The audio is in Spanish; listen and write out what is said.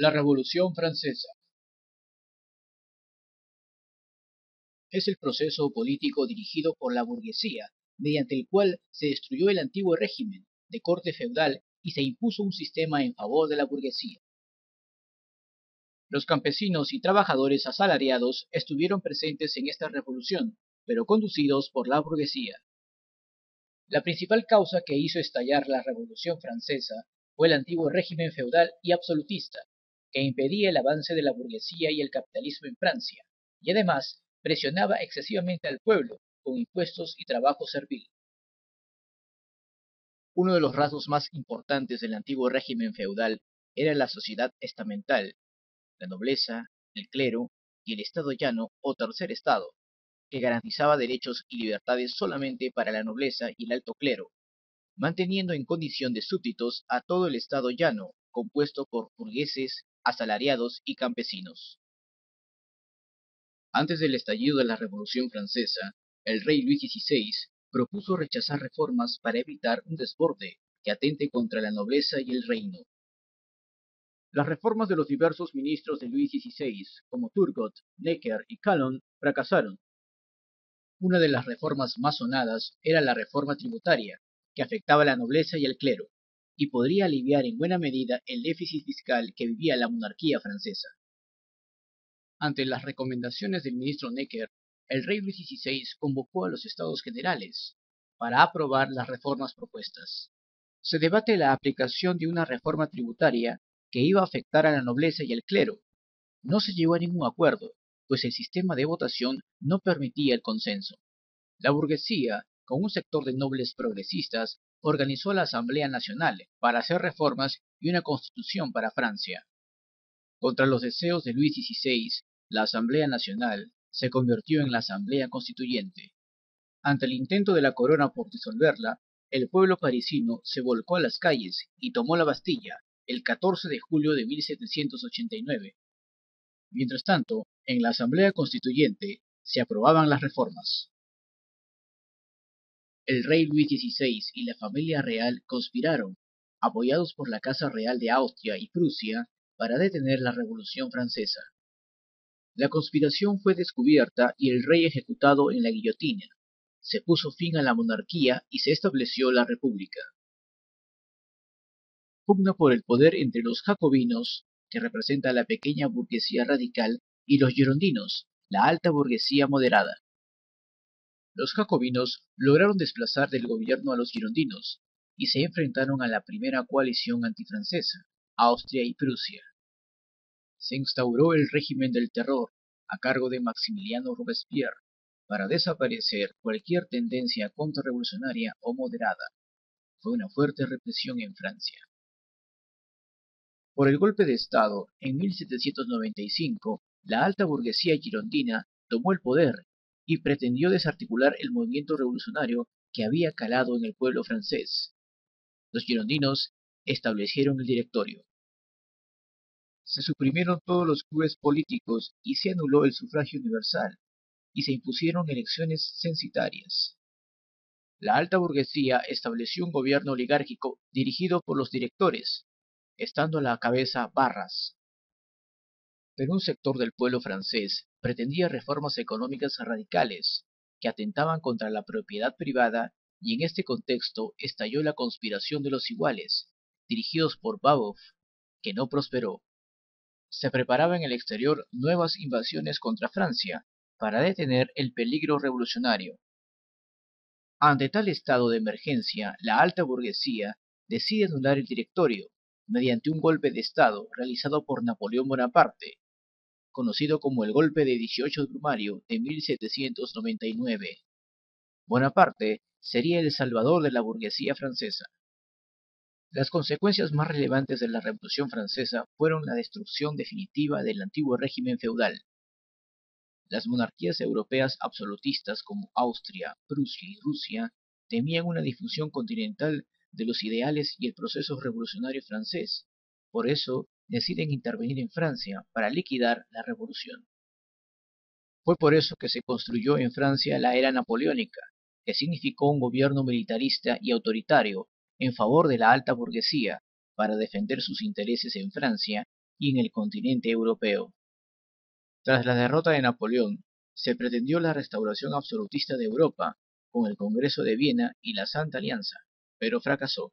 La Revolución Francesa es el proceso político dirigido por la burguesía, mediante el cual se destruyó el antiguo régimen de corte feudal y se impuso un sistema en favor de la burguesía. Los campesinos y trabajadores asalariados estuvieron presentes en esta revolución, pero conducidos por la burguesía. La principal causa que hizo estallar la Revolución Francesa fue el antiguo régimen feudal y absolutista, que impedía el avance de la burguesía y el capitalismo en Francia, y además presionaba excesivamente al pueblo con impuestos y trabajo servil. Uno de los rasgos más importantes del antiguo régimen feudal era la sociedad estamental, la nobleza, el clero y el estado llano o tercer estado, que garantizaba derechos y libertades solamente para la nobleza y el alto clero, manteniendo en condición de súbditos a todo el estado llano, compuesto por burgueses, asalariados y campesinos. Antes del estallido de la Revolución Francesa, el rey Luis XVI propuso rechazar reformas para evitar un desborde que atente contra la nobleza y el reino. Las reformas de los diversos ministros de Luis XVI, como Turgot, Necker y Calonne, fracasaron. Una de las reformas más sonadas era la reforma tributaria, que afectaba a la nobleza y al clero, y podría aliviar en buena medida el déficit fiscal que vivía la monarquía francesa. Ante las recomendaciones del ministro Necker, el rey Luis XVI convocó a los Estados Generales para aprobar las reformas propuestas. Se debate la aplicación de una reforma tributaria que iba a afectar a la nobleza y al clero. No se llegó a ningún acuerdo, pues el sistema de votación no permitía el consenso. La burguesía, con un sector de nobles progresistas, organizó la Asamblea Nacional para hacer reformas y una constitución para Francia. Contra los deseos de Luis XVI, la Asamblea Nacional se convirtió en la Asamblea Constituyente. Ante el intento de la corona por disolverla, el pueblo parisino se volcó a las calles y tomó la Bastilla el 14 de julio de 1789. Mientras tanto, en la Asamblea Constituyente se aprobaban las reformas. El rey Luis XVI y la familia real conspiraron, apoyados por la Casa Real de Austria y Prusia, para detener la Revolución Francesa. La conspiración fue descubierta y el rey ejecutado en la guillotina. Se puso fin a la monarquía y se estableció la república. Pugna por el poder entre los jacobinos, que representa a la pequeña burguesía radical, y los girondinos, la alta burguesía moderada. Los jacobinos lograron desplazar del gobierno a los girondinos y se enfrentaron a la primera coalición antifrancesa, Austria y Prusia. Se instauró el régimen del terror, a cargo de Maximiliano Robespierre, para desaparecer cualquier tendencia contrarrevolucionaria o moderada. Fue una fuerte represión en Francia. Por el golpe de Estado, en 1795, la alta burguesía girondina tomó el poder y pretendió desarticular el movimiento revolucionario que había calado en el pueblo francés. Los girondinos establecieron el Directorio. Se suprimieron todos los clubes políticos y se anuló el sufragio universal, y se impusieron elecciones censitarias. La alta burguesía estableció un gobierno oligárquico dirigido por los directores, estando a la cabeza Barras. Pero un sector del pueblo francés pretendía reformas económicas radicales que atentaban contra la propiedad privada, y en este contexto estalló la conspiración de los iguales, dirigidos por Babeuf, que no prosperó. Se preparaban en el exterior nuevas invasiones contra Francia para detener el peligro revolucionario. Ante tal estado de emergencia, la alta burguesía decide anular el Directorio mediante un golpe de Estado realizado por Napoleón Bonaparte, conocido como el golpe de 18 de Brumario de 1799. Bonaparte sería el salvador de la burguesía francesa. Las consecuencias más relevantes de la Revolución Francesa fueron la destrucción definitiva del antiguo régimen feudal. Las monarquías europeas absolutistas como Austria, Prusia y Rusia temían una difusión continental de los ideales y el proceso revolucionario francés. Por eso deciden intervenir en Francia para liquidar la revolución. Fue por eso que se construyó en Francia la era napoleónica, que significó un gobierno militarista y autoritario en favor de la alta burguesía para defender sus intereses en Francia y en el continente europeo. Tras la derrota de Napoleón, se pretendió la restauración absolutista de Europa con el Congreso de Viena y la Santa Alianza, pero fracasó.